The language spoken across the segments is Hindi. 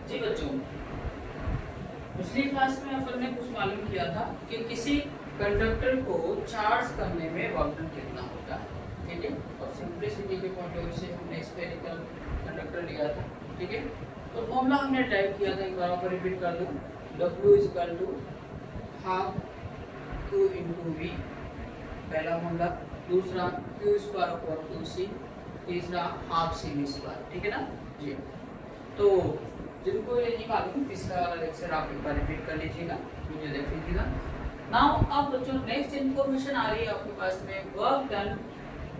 जी बच्चों, पिछली क्लास में अपन ने कुछ मालूम किया था कि किसी कंडक्टर को चार्ज करने में वर्क डन कितना होता है, ठीक है। और सिंपलिसिटी के पॉइंट ऑफ व्यू से हमने स्फेरिकल कंडक्टर लिया था, ठीक है। तो फॉर्मूला हमने टाइप किया था, एक बार और रिपीट कर दूं। W equal to half Q into V, पहला फॉर्मूला। दूसरा Q स्क्वायर अपॉन 2C, तीसरा हाफ CV स्क्वायर, ठीक है ना जी। तो जिनको ये नहीं मालूम, पिछला वाला लेक्चर आप एक बार रिपीट कर लीजिएगा, वीडियो देख लीजिएगा। नाउ अब बच्चों नेक्स्ट इन्फॉर्मेशन आ रही है आपके पास में, work done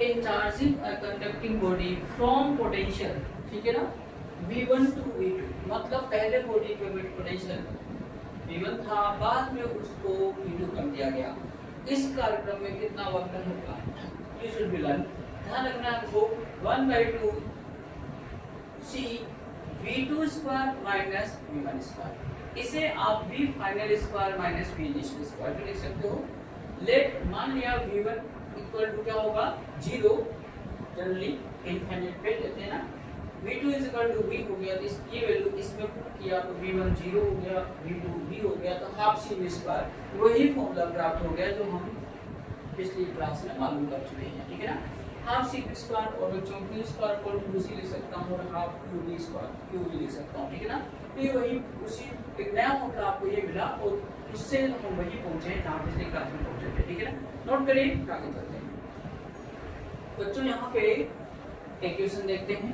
in charging a conducting body from potential, ठीक है ना, V1 टू V2। मतलब पहले बॉडी पे पोटेंशियल V1 था, बाद में उसको V2 कर दिया गया। इस कार्यक्रम में कितना वर्क डन होगा, यू शुड बी लर्न। ध्यान रखना है आपको, 1/2 C V2 square minus V1 square, इसे आप V final square minus V initial square भी लिख सकते हो। लेट मान लिया V1 इक्वल टू क्या होगा 0, जनरली इनफाइनाइट पे लेते हैं ना। V2 इक्वल टू V हो गया, तो इसकी वैल्यू इसमें पुट किया तो V1 0 हो गया, V2 V हो गया, तो हाफ CV स्क्वायर वही फॉर्मूला प्राप्त हो गया जो हम पिछली क्लास में मालूम कर चुके हैं, ठीक है ना। हाफ CV स्क्वायर और बच्चों Q स्क्वायर को दूसरी लिख सकता हूँ और हाफ QV स्क्वायर QV लिख सकता हूँ, ठीक है ना। तो ये वही उसी एक नया फॉर्मूला आपको ये मिला और उससे हम वही पहुंचे जहाँ पिछली क्लास में पहुंचे थे, ठीक है ना। नोट करिए, आगे चलते हैं बच्चों। यहाँ पे एक क्वेश्चन देखते हैं।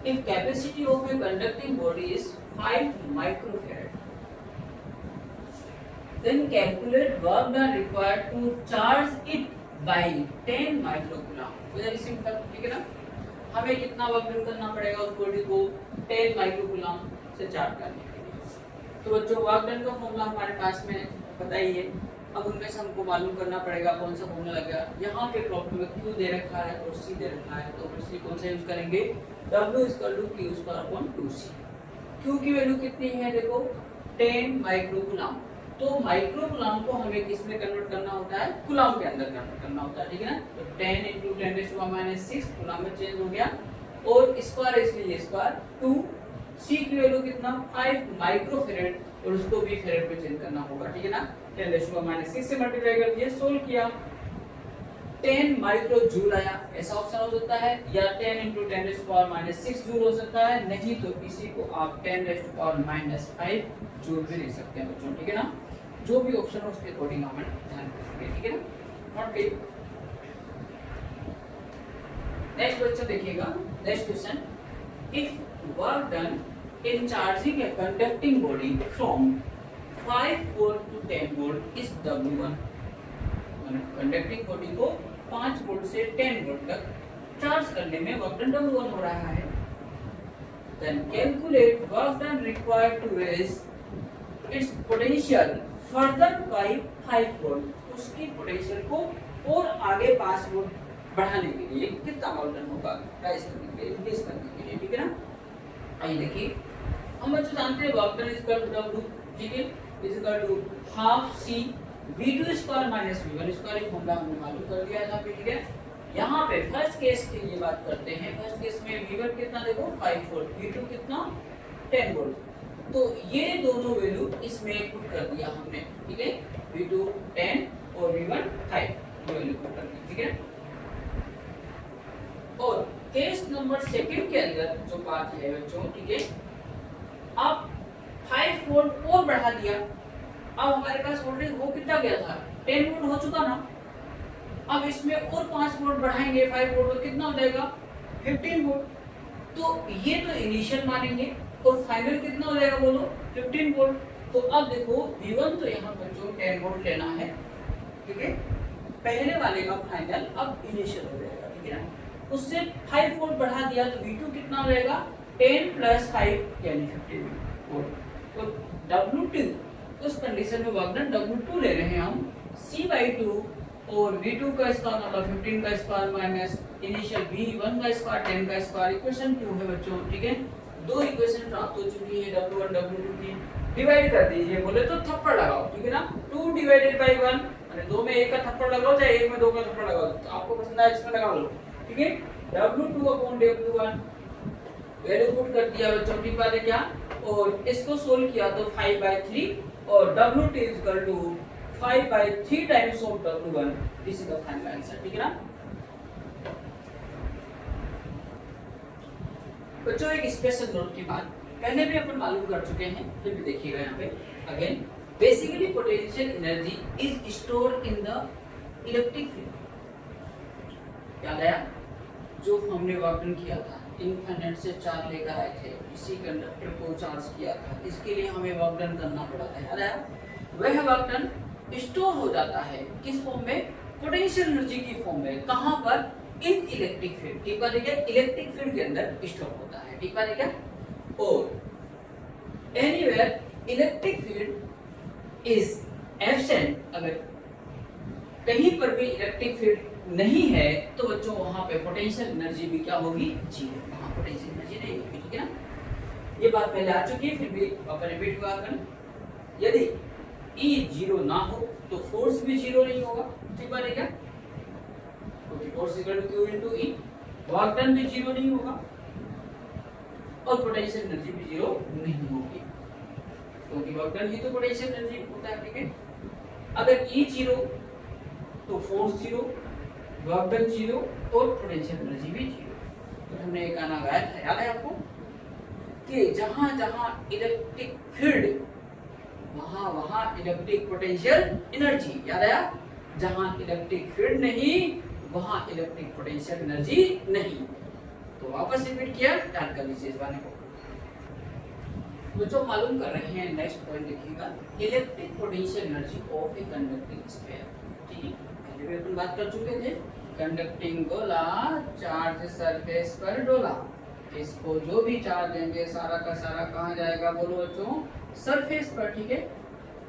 If capacity of A conducting body is 5 microfarad, then calculate work done required to charge it by 10 microcoulomb. Very simple, ठीक है ना। हमें कितना वर्क डन करना पड़ेगा उस बॉडी को 10 माइक्रोकूलम से चार्ज करने के लिए। तो बच्चों वर्क डन का फॉर्मूला हमारे पास में पता ही है। अब उनमें से हमको मालूम करना पड़ेगा कौन सा फॉर्मूला लगेगा। यहाँ पे प्रॉब्लम में Q दे रखा है और C दे रखा है, तो इसलिए कौन सा यूज करेंगे, W equal to Q square upon 2C। Q की वैल्यू कितनी है देखो 10 माइक्रोकूलम। तो माइक्रोकूलम को हमें किस में कन्वर्ट करना होता है, कूलम के अंदर कन्वर्ट करना होता है, ठीक है ना। तो 10 × 10⁻⁻⁶ कूलम में चेंज हो गया और स्क्वायर इसलिए स्क्वायर 2। C की वैल्यू कितना 5 माइक्रोफैराड और उसको भी फैराड पे चेंज करना होगा, ठीक है ना। 10⁻⁶ से मल्टीप्लाई कर दिए, सोल्व किया 10 माइक्रो जूल आया। ऐसा ऑप्शन हो सकता है या 10 × 10⁻⁶ जूल हो सकता है, नहीं तो इसी को आप 10⁻⁵ जूल भी लिख सकते हैं बच्चों, ठीक है ना। जो भी ऑप्शन हो उसके अकॉर्डिंग हम ध्यान रखेंगे, ठीक है ना। नोट करिए। नेक्स्ट बच्चों देखिएगा, next question. If work done in charging a conducting body from 5 volt to 10 volt is W1। Conducting body को 5 वोल्ट से 10 वोल्ट तक चार्ज करने में वर्क डन W1 हो रहा है। Then calculate work done required to raise its potential further by 5 volt. उसकी पोटेंशियल को और आगे 5 वोल्ट बढ़ाने के लिए कितना वर्क डन होगा, राइज करने के लिए, इंक्रीज करने के लिए, ठीक है ना। आइए देखिए, हम बच्चों जानते हैं work done equal to W, ठीक है, is equal to half C V2 square minus V1 square. एक फॉर्मूला हमने मालूम कर दिया था, ठीक है। यहाँ पे फर्स्ट केस के लिए बात करते हैं। फर्स्ट केस में V1 कितना देखो 5 वोल्ट, V2 कितना 10 वोल्ट। तो ये दोनों वैल्यू इसमें पुट कर दिया हमने, ठीक है। V2 10 और V1 5 वैल्यू पुट कर दी, ठीक है। और केस नंबर सेकंड के अंदर जो बात है बच्चों, ठीक है, अब 5 वोल्ट और बढ़ा दिया। अब हमारे पास वोल्टेज वो कितना गया था 10 वोल्ट हो चुका ना। अब इसमें और 5 वोल्ट बढ़ाएंगे 5 वोल्ट, तो कितना हो जाएगा 15 वोल्ट। तो ये तो इनिशियल मानेंगे और फाइनल कितना हो जाएगा बोलो 15 वोल्ट। तो अब देखो V1 तो यहाँ बच्चों 10 वोल्ट लेना है, ठीक है। पहले वाले का फाइनल अब इनिशियल हो जाएगा, ठीक है ना। उससे 5 वोल्ट बढ़ा दिया तो V2 कितना हो जाएगा 10 + 5 यानी 15 वोल्ट। तो W2 उस कंडीशन में वर्क डन W2 ले रहे हैं हम C/2 और V2 का स्क्वायर मतलब 15 का स्क्वायर माइनस इनिशियल V1 का स्क्वायर 10 का स्क्वायर। इक्वेशन 2 है बच्चों, ठीक है। दो इक्वेशन प्राप्त हो चुकी है W1 W2 की। डिवाइड कर दीजिए, बोले तो थप्पड़ लगाओ, ठीक है ना। 2 डिवाइडेड बाय 1 माने 2 में 1 का थप्पड़ लगाओ चाहे 1 में 2 का थप्पड़ लगाओ, तो आपको पसंद आए इसमें लगा लो, ठीक है। W2 upon W1 value put कर दिया बच्चों टी वाले क्या, और इसको सोल्व किया तो 5/3 और WT is equal to 5/3 times of W1, this is the final answer. ठीक है ना बच्चों, एक स्पेशल नोट की बात पहले भी अपन मालूम कर चुके हैं, फिर भी देखिएगा यहाँ पे again, basically potential energy is store in the electric field. याद आया जो हमने वर्क डन किया था, इनफाइनाइट से चार्ज लेकर आए थे, इसी कंडक्टर को चार्ज किया था, इसके लिए हमें वर्क डन करना पड़ा था। याद आया, वह वर्क डन स्टोर हो जाता है किस फॉर्म में, पोटेंशियल एनर्जी की फॉर्म में। कहां पर, इन इलेक्ट्रिक फील्ड। ठीक बात है क्या, इलेक्ट्रिक फील्ड के अंदर स्टोर होता है। ठीक बात है क्या, और anywhere electric field is absent, अगर कहीं पर भी इलेक्ट्रिक फील्ड नहीं है तो बच्चों वहां पे पोटेंशियल एनर्जी भी क्या होगी, जीरो, वहां पोटेंशियल एनर्जी नहीं होगी। ठीक है ना, ये बात पहले आ चुकी है, फिर भी अपन रिपीट हुआ कर। यदि E जीरो ना हो तो फोर्स भी जीरो नहीं होगा। ठीक बात है क्या, क्योंकि force equal to Q into E, work done भी जीरो नहीं होगा और पोटेंशियल एनर्जी भी जीरो नहीं होगी, क्योंकि वर्क डन ही तो पोटेंशियल एनर्जी होता है। ठीक है, अगर E जीरो तो force zero, work done zero और पोटेंशियल एनर्जी भी जीरो। तो हमने एक गाना गाया था, याद है आपको, कि जहां जहां इलेक्ट्रिक फील्ड वहां वहां इलेक्ट्रिक पोटेंशियल एनर्जी। याद आया, जहां इलेक्ट्रिक फील्ड नहीं वहां इलेक्ट्रिक पोटेंशियल एनर्जी नहीं। तो वापस रिपीट किया, याद कर लीजिए इस बारे को। तो जो मालूम कर रहे हैं, नेक्स्ट पॉइंट देखिएगा, electric potential energy of a conducting sphere. ठीक है, पहले भी अपन बात कर चुके थे, कंडक्टिंग गोला चार्ज सरफेस पर डोला, इसको जो भी चार्ज देंगे सारा का सारा कहाँ जाएगा, बोलो बच्चों, सरफेस पर। ठीक है,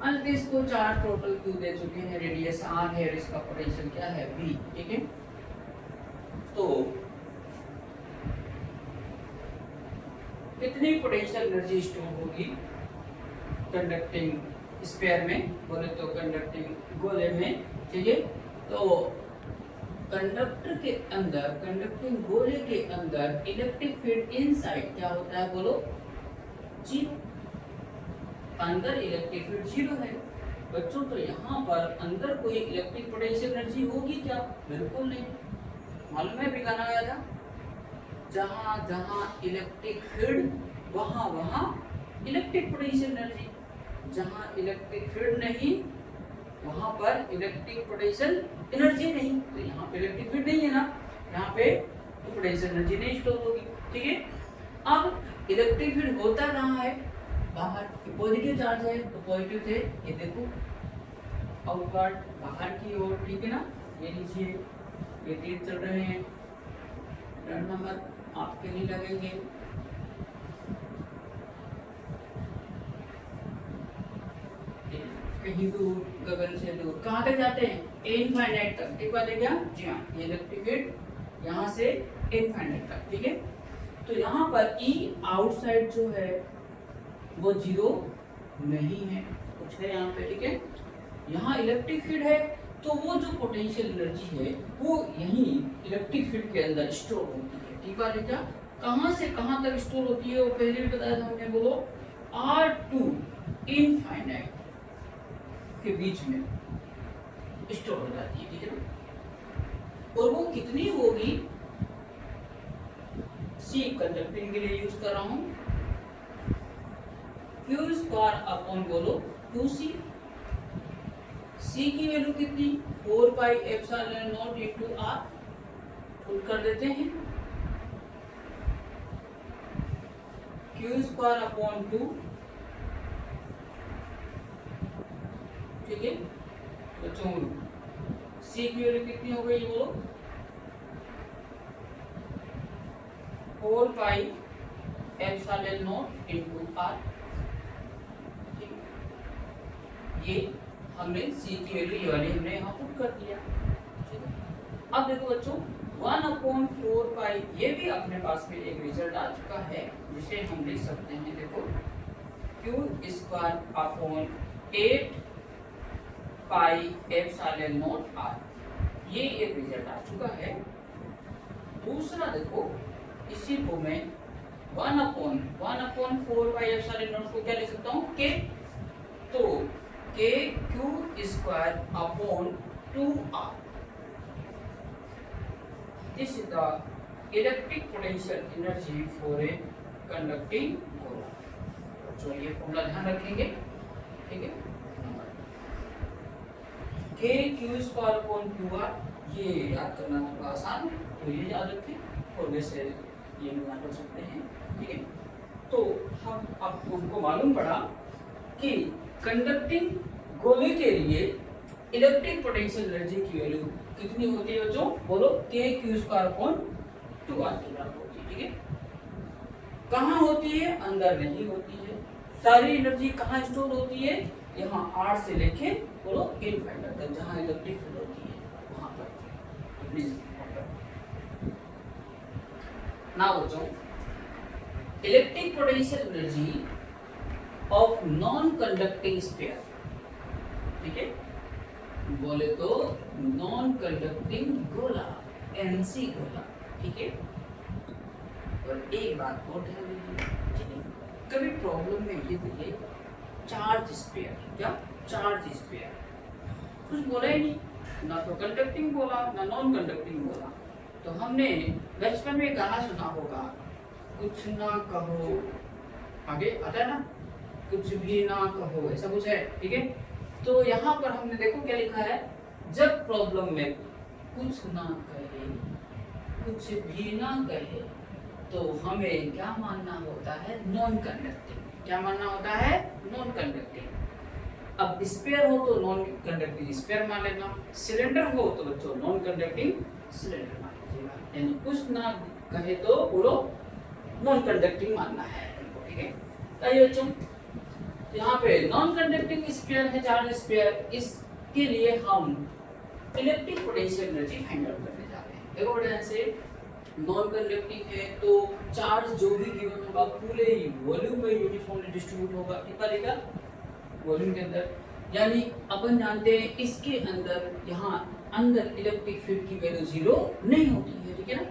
अंत इसको चार्ज टोटल क्यू दे चुके हैं, रेडियस r है और इसका पोटेंशियल क्या है, v। ठीक है, तो कितनी पोटेंशियल एनर्जी स्टोर होगी कंडक्टिंग स्फीयर में, बोले तो कंडक्टिंग गोले में। ठीक है, तो कंडक्टर के अंदर, कंडक्टिंग गोले के अंदर इलेक्ट्रिक फील्ड इनसाइड क्या होता है, बोलो, जीरो। अंदर इलेक्ट्रिक फील्ड जीरो है बच्चों, तो यहाँ पर अंदर कोई इलेक्ट्रिक पोटेंशियल एनर्जी होगी क्या, बिल्कुल नहीं। मालूम है, भी गाना गाया था, जहां जहां इलेक्ट्रिक फील्ड वहां वहां इलेक्ट्रिक पोटेंशियल एनर्जी, जहां इलेक्ट्रिक फील्ड नहीं वहां पर इलेक्ट्रिक पोटेंशियल एनर्जी नहीं। तो यहाँ पे इलेक्ट्रिक फील्ड नहीं है ना, यहाँ पे तो पोटेंशियल एनर्जी नहीं स्टोर होगी। ठीक है, अब इलेक्ट्रिक फील्ड होता कहाँ है, बाहर, पॉजिटिव चार्ज है तो पॉजिटिव से ये देखो आउटवर्ड बाहर की ओर। ठीक है ना, ये लीजिए, ये तीर चल रहे हैं, टर्न नंबर आपके नहीं लगेंगे। कहीं दूर, गगन से दूर, कहाँ तक जाते हैं, इनफाइनाइट तक। ठीक बात है क्या, जी हाँ, ये इलेक्ट्रिक फील्ड यहाँ से इनफाइनाइट तक। ठीक है, तो यहाँ पर E आउटसाइड जो है वो जीरो नहीं है, कुछ है यहाँ पे। ठीक है, यहाँ इलेक्ट्रिक फील्ड है तो वो जो पोटेंशियल एनर्जी है वो यहीं इलेक्ट्रिक फील्ड के अंदर स्टोर होती है। ठीक बात है क्या, कहाँ से कहाँ तक स्टोर होती है, वो पहले भी बताया था हमने, बोलो, R2 इनफाइनाइट के बीच में स्टोर हो जाती है। ठीक है ना, और वो कितनी होगी, C कंडक्टिंग के लिए यूज कर रहा हूं, Q स्क्वायर अपॉन बोलो 2C, C की वैल्यू कितनी, 4 pi epsilon not into R, full कर देते हैं, Q स्क्वायर अपॉन 2। ठीक है बच्चों, C की वैल्यू कितनी हो गई, बोलो, 4 pi epsilon not into R। ये हमने C की वैल्यू ये वाली हमने यहाँ पुट कर दिया। ठीक है, अब देखो बच्चों, 1/4 पाई, ये भी अपने पास में एक रिजल्ट आ चुका है जिसे हम लिख सकते हैं, देखो, Q square upon 8 pi epsilon not R, ये एक रिजल्ट आ चुका है। दूसरा देखो, इसी को मैं 1/4 को क्या लिख सकता हूँ के, तो के Q square upon 2r, this is the electric potential energy for a conducting गोला। तो ये फॉर्मूला ध्यान रखेंगे, ठीक है। के क्यू स्क्वायर अपॉन 2r, ये याद करना थोड़ा आसान है, तो ये याद रखें और वैसे ये भी याद कर सकते हैं, ठीक है। तो हम आपको मालूम पड़ा कि कंडक्टिंग गोले के लिए इलेक्ट्रिक पोटेंशियल एनर्जी की वैल्यू कितनी होती है बच्चों, बोलो के क्यू स्क्वायर अपॉन 2r की बराबर होती है, ठीक है। कहाँ होती है, अंदर नहीं होती है। सारी एनर्जी कहाँ स्टोर होती है, यहाँ r से लेके बोलो इनफाइनाइट तक जहाँ इलेक्ट्रिक फील्ड होती है वहां पर। प्लीज नाउ बच्चों, electric potential energy of non conducting sphere, ठीक है, बोले तो नॉन कंडक्टिंग गोला, एनसी गोला, ठीक है। और एक बात और ध्यान दीजिए, ठीक है, कभी प्रॉब्लम में ये दिए चार्ज स्फीयर, क्या चार्ज स्फीयर, कुछ बोला ही नहीं, ना तो कंडक्टिंग बोला ना नॉन कंडक्टिंग बोला। तो हमने बचपन में गाना सुना होगा, कुछ ना कहो, आगे आता है ना, कुछ भी ना कहो, ऐसा कुछ है, ठीक है। तो यहाँ पर हमने देखो क्या लिखा है, जब प्रॉब्लम में कुछ ना कहे, कुछ भी ना कहे, तो हमें क्या मानना होता है, नॉन कंडक्टिंग। क्या मानना होता है, नॉन कंडक्टिंग। अब स्फीयर हो तो नॉन कंडक्टिंग स्फीयर मान लेना, सिलेंडर हो तो बच्चों नॉन कंडक्टिंग सिलेंडर मान लीजिएगा, यानी कुछ ना कहे तो बोलो नॉन कंडक्टिंग मानना है, ठीक है। आइए बच्चों, यहाँ पे नॉन कंडक्टिंग स्फीयर है चार्ज स्फीयर, इसके लिए हम electric potential energy find out करने जा रहे हैं। देखो बेटा, ऐसे नॉन कंडक्टिंग है तो चार्ज जो भी गिवन होगा पूरे वॉल्यूम में यूनिफॉर्मली डिस्ट्रीब्यूट होगा, ठीक है, वॉल्यूम के अंदर। यानी अपन जानते हैं इसके अंदर, यहाँ अंदर इलेक्ट्रिक फील्ड की वैल्यू 0 नहीं होती है, ठीक है ना,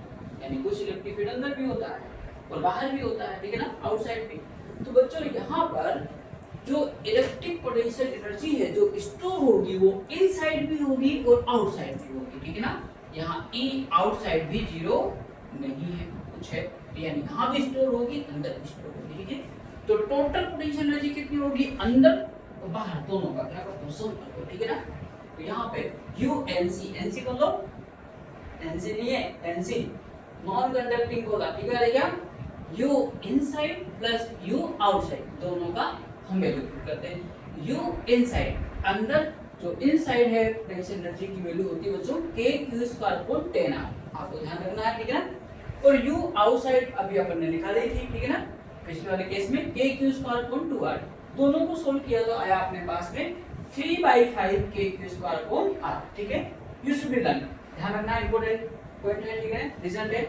यानी कुछ इलेक्ट्रिक फील्ड अंदर भी होता है और बाहर भी होता है, ठीक है ना, आउटसाइड भी। तो बच्चों यहाँ पर जो इलेक्ट्रिक पोटेंशियल एनर्जी है जो स्टोर होगी वो इनसाइड भी होगी और आउटसाइड भी होगी, ठीक है ना। यहाँ ई आउटसाइड भी 0 नहीं है, कुछ है, यानी यहाँ भी स्टोर होगी, अंदर भी स्टोर होगी, ठीक है। तो टोटल पोटेंशियल एनर्जी कितनी होगी, अंदर और बाहर दोनों का क्या करते हैं, सम करते हैं, ठीक है ना। तो यहाँ पे यू एनसी, एनसी कर लो, एनसी नहीं है, एनसी नॉन कंडक्टिंग गोला, ठीक है, क्या you inside plus you outside, दोनों का हम वैल्यू पुट करते हैं। यू इनसाइड, अंदर जो इनसाइड है पोटेंशियल एनर्जी की वैल्यू होती है बच्चों के क्यू स्क्वायर अपॉन 10r, आपको ध्यान रखना है, ठीक है ना। और यू आउटसाइड अभी अपन ने निकाली थी, ठीक है ना, पिछले वाले केस में के क्यू स्क्वायर अपॉन 2r, दोनों को सोल्व किया तो आया अपने पास में 3/5 के क्यू स्क्वायर अपॉन r, ठीक है। यू शुड बी लर्न, ध्यान रखना, इंपॉर्टेंट पॉइंट है, ठीक है, रिजल्ट है।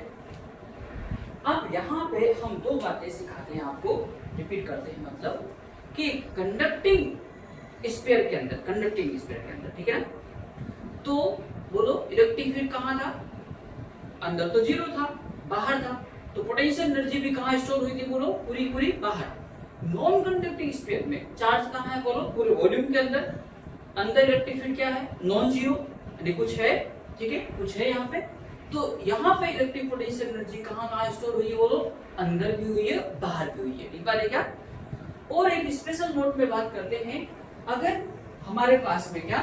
अब यहाँ पे हम दो बातें सिखाते हैं आपको, रिपीट करते हैं, मतलब कि कंडक्टिंग स्फीयर के अंदर, कंडक्टिंग स्फीयर के अंदर, ठीक है ना, तो बोलो इलेक्ट्रिक फील्ड कहाँ था, अंदर तो 0 था, बाहर था, तो पोटेंशियल एनर्जी भी कहाँ स्टोर हुई थी, बोलो पूरी पूरी बाहर। नॉन कंडक्टिंग स्फीयर में चार्ज कहाँ है, बोलो पूरे वॉल्यूम के अंदर, अंदर इलेक्ट्रिक फील्ड क्या है, नॉन जीरो, यानी कुछ है, ठीक है, कुछ है यहाँ पे। तो यहाँ पे इलेक्ट्रिक पोटेंशियल एनर्जी कहाँ कहाँ स्टोर हुई है, बोलो अंदर भी हुई है, बाहर भी हुई है, ठीक है क्या। और एक स्पेशल नोट में बात करते हैं, अगर हमारे पास में क्या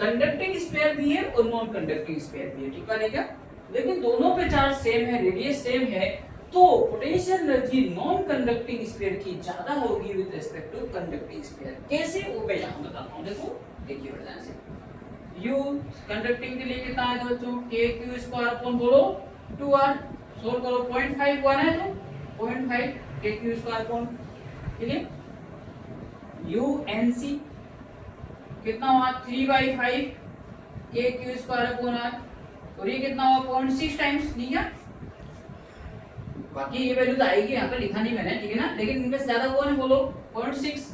कंडक्टिंग स्फीयर भी है और नॉन कंडक्टिंग स्फीयर भी है, ठीक है क्या, लेकिन दोनों पे चार्ज सेम है, रेडियस सेम है, तो potential energy non conducting sphere की ज्यादा होगी with respect to conducting sphere. कैसे, वो मैं यहाँ बताता हूँ, देखो देखिए ध्यान से। U कंडक्टिंग के लिए कितना है बच्चों, के क्यू स्क्वायर अपॉन बोलो 2r, सोल्व करो 0.5 1 है तो 0.5 के क्यू स्क्वायर अपॉन, ठीक है। U NC कितना हुआ 3/5 के क्यू स्क्वायर अपॉन r, और ये कितना हुआ 0.6 टाइम्स, नहीं क्या, बाकी ये वैल्यू तो आएगी, यहाँ पे लिखा नहीं मैंने, ठीक है ना, लेकिन इनमें से ज्यादा कौन है, बोलो 0.6।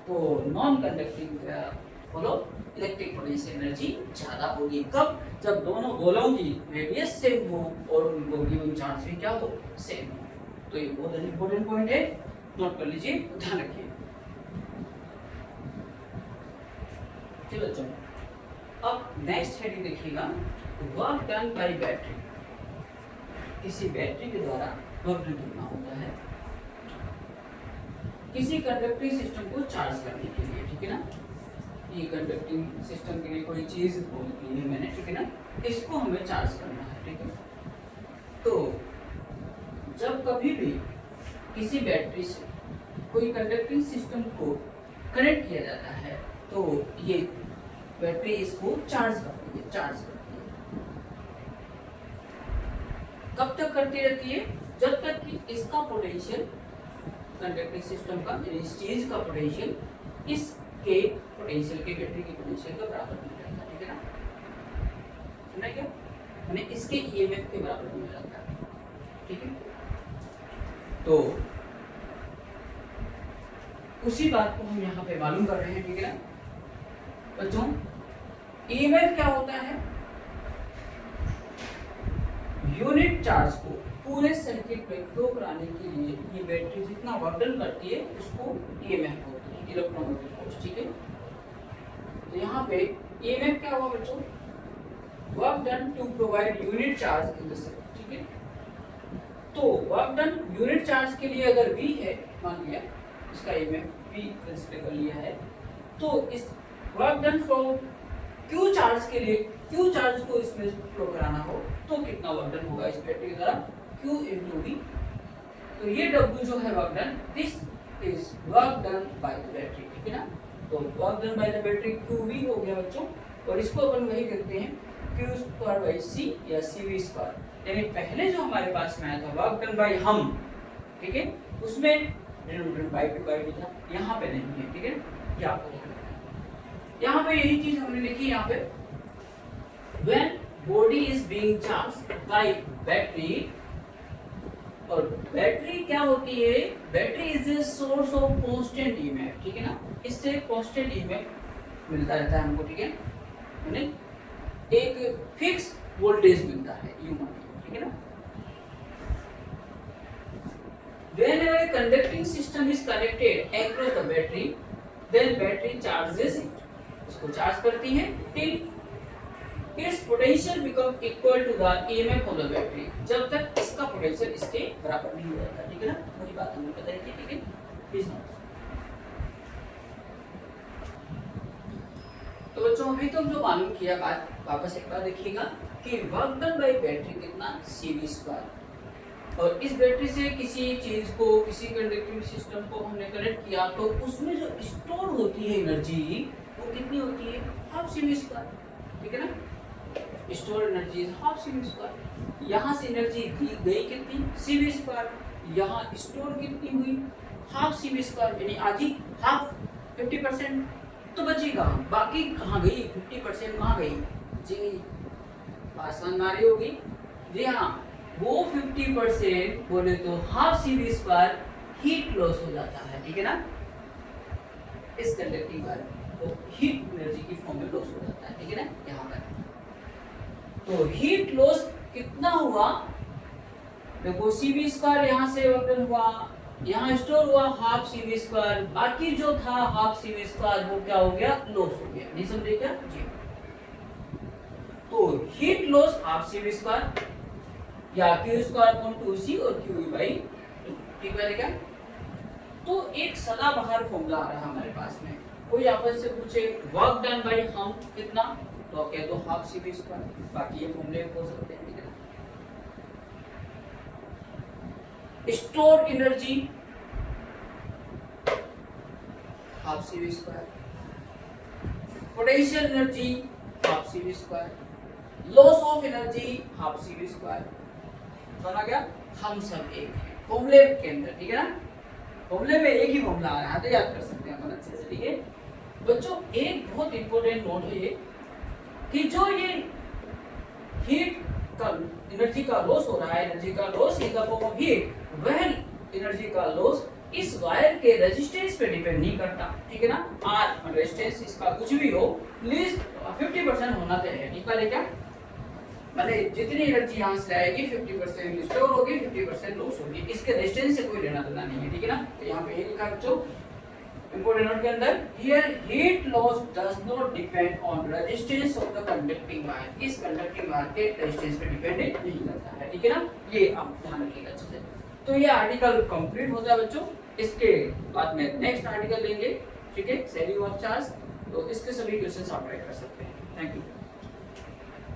तो नॉन कंडक्टिंग बोलो इलेक्ट्रिक पोटेंशियल एनर्जी ज्यादा होगी, कब, जब दोनों गोलों की रेडियस सेम हो और उनको गिवन चार्ज भी क्या हो, सेम हो, तो ये बहुत इंपॉर्टेंट पॉइंट है, नोट कर लीजिए, ध्यान रखिए। ठीक बच्चों, अब नेक्स्ट हेडिंग देखिएगा, वर्क डन बाय बैटरी। किसी बैटरी के द्वारा वर्क डन कितना होता है किसी कंडक्टिंग सिस्टम को चार्ज करने के लिए, ठीक है ना। ये कंडक्टिंग सिस्टम के लिए कोई चीज ली है मैंने, ठीक है ना, इसको हमें चार्ज करना है, ठीक है। तो जब कभी भी किसी बैटरी से कोई कंडक्टिंग सिस्टम को कनेक्ट किया जाता है तो ये बैटरी इसको चार्ज करती है, चार्ज करती है। कब तक करती रहती है? जब तक कि इसका पोटेंशियल, कंडक्टिंग सिस्टम का, इस चीज का पोटेंशियल इसके पोटेंशियल के, बैटरी के पोटेंशियल के बराबर नहीं रहता, ठीक है ना। सुना क्या? मैंने इसके ईएमएफ के बराबर नहीं रहता, ठीक है। तो उसी बात को हम यहाँ पे मालूम कर रहे हैं, ठीक है ना बच्चों। ईएमएफ क्या होता है? यूनिट चार्ज को पूरे सर्किट में फ्लो कराने के लिए ये बैटरी जितना वर्क डन करती है उसको ईएमएफ होती है, इलेक्ट्रोमोटिव फोर्स, ठीक है। तो यहाँ पे ईएमएफ क्या हुआ बच्चों? Work done to provide unit charge in the circuit, ठीक है। तो वर्क डन यूनिट चार्ज के लिए अगर V है, मान लिया इसका ईएमएफ V कंसीडर कर लिया है, तो इस work done from Q charge के लिए, Q चार्ज को इसमें फ्लो कराना हो तो कितना वर्क डन होगा इस बैटरी के द्वारा? Q into V। तो ये W जो है work done, this is work done by the battery, ठीक है ना। तो work done by the battery QV हो गया बच्चों, और इसको अपन वही कहते हैं Q स्क्वायर बाई C या CV स्क्वायर। यानी पहले जो हमारे पास में आया था वर्क डन बाय हम, ठीक है, उसमें डिनोमिनेटर बाय P था, यहाँ पे नहीं है, ठीक है। क्या आपको यहाँ पे यही चीज हमने लिखी यहाँ पे, when body is being charged by battery। और बैटरी क्या होती है? Battery is a source of constant EMF, ठीक है ना। इससे कांस्टेंट ईएमएफ मिलता रहता है हमको, ठीक है, यानी एक फिक्स वोल्टेज मिलता है, ठीक है ना। Whenever a conducting system is connected across the battery, then battery charges it। इसको चार्ज करती है till its potential become equal to the EMF of the battery। जब तक इसका पोटेंशियल इसके बराबर नहीं हो जाता, ठीक है ना। वही बात हमें पता है, ठीक है। Please note. तो बच्चों अभी तो जो मालूम किया बात वापस एक बार देखिएगा कि वर्क डन बाय बैटरी कितना? CV square. और इस बैटरी से किसी चीज को, किसी कंडक्टिंग सिस्टम को हमने कनेक्ट किया तो उसमें जो स्टोर होती है एनर्जी वो कितनी होती है? हाफ CV स्क्वायर, ठीक है ना। Store energy is half CV square. यहाँ से एनर्जी दी गई कितनी? CV square. यहाँ स्टोर कितनी हुई? हाफ CV स्क्वायर, यानी आधी, हाफ 50%। तो बचेगा बाकी कहाँ गई? 50% कहाँ गई जी? आसान नारी होगी जी हाँ, वो 50% बोले तो half CV square heat loss हो जाता है, ठीक है ना। इस कंडक्टिंग वायर तो हीट एनर्जी की फॉर्म में लॉस हो जाता है, ठीक है ना। यहाँ पर तो हीट लॉस कितना हुआ? देखो CV स्क्वायर यहाँ से वर्क हुआ, यहाँ स्टोर हुआ हाफ CV स्क्वायर, बाकी जो था हाफ CV स्क्वायर वो क्या हो गया? लॉस हो गया। नहीं समझे क्या जी? तो heat loss half CV square या Q स्क्वायर अपॉन 2C और QV बाई 2, ठीक है क्या। तो एक सदाबहार फॉर्मूला आ रहा है हमारे पास में, कोई आपस से पूछे वर्क डन बाय हम कितना, तो कह दो हाफ CV स्क्वायर, बाकी ये फॉर्मूले हो सकते हैं, ठीक है। Store energy half CV square, potential energy half CV square, loss of energy half CV square. समझ गया? हम सब एक हैं फॉर्मूले के अंदर, ठीक है ना। फॉर्मूले में एक ही फॉर्मूला आ रहा है तो याद कर सकते हैं अपन अच्छे से, ठीक है बच्चों। एक बहुत इंपॉर्टेंट नोट है ये कि जो ये हीट का एनर्जी का लॉस हो रहा है, एनर्जी का loss in the form of heat, वह एनर्जी का लॉस इस वायर के रेजिस्टेंस पे डिपेंड नहीं करता, ठीक है ना। आर रेजिस्टेंस इसका कुछ भी हो, प्लीज 50% होना चाहिए, ठीक है क्या। मतलब जितनी एनर्जी यहाँ से आएगी 50% स्टोर होगी, 50% लॉस होगी। इसके रेजिस्टेंस से कोई लेना देना नहीं है, ठीक है ना। तो यहाँ पे ये लिखा बच्चों इंपॉर्टेंट नोट के अंदर, here heat loss does not depend on resistance of the conducting wire. इस कंडक्टिंग वायर के रेजिस्टेंस पे डिपेंड नहीं करता है, ठीक है ना। ये आप ध्यान रखिएगा अच्छे से। तो ये आर्टिकल कंप्लीट होता है बच्चों। इसके बाद में नेक्स्ट आर्टिकल लेंगे, ठीक है, सेविंग ऑफ चार्ज। तो इसके सभी क्वेश्चंस आप ट्राई कर सकते हैं। Thank you.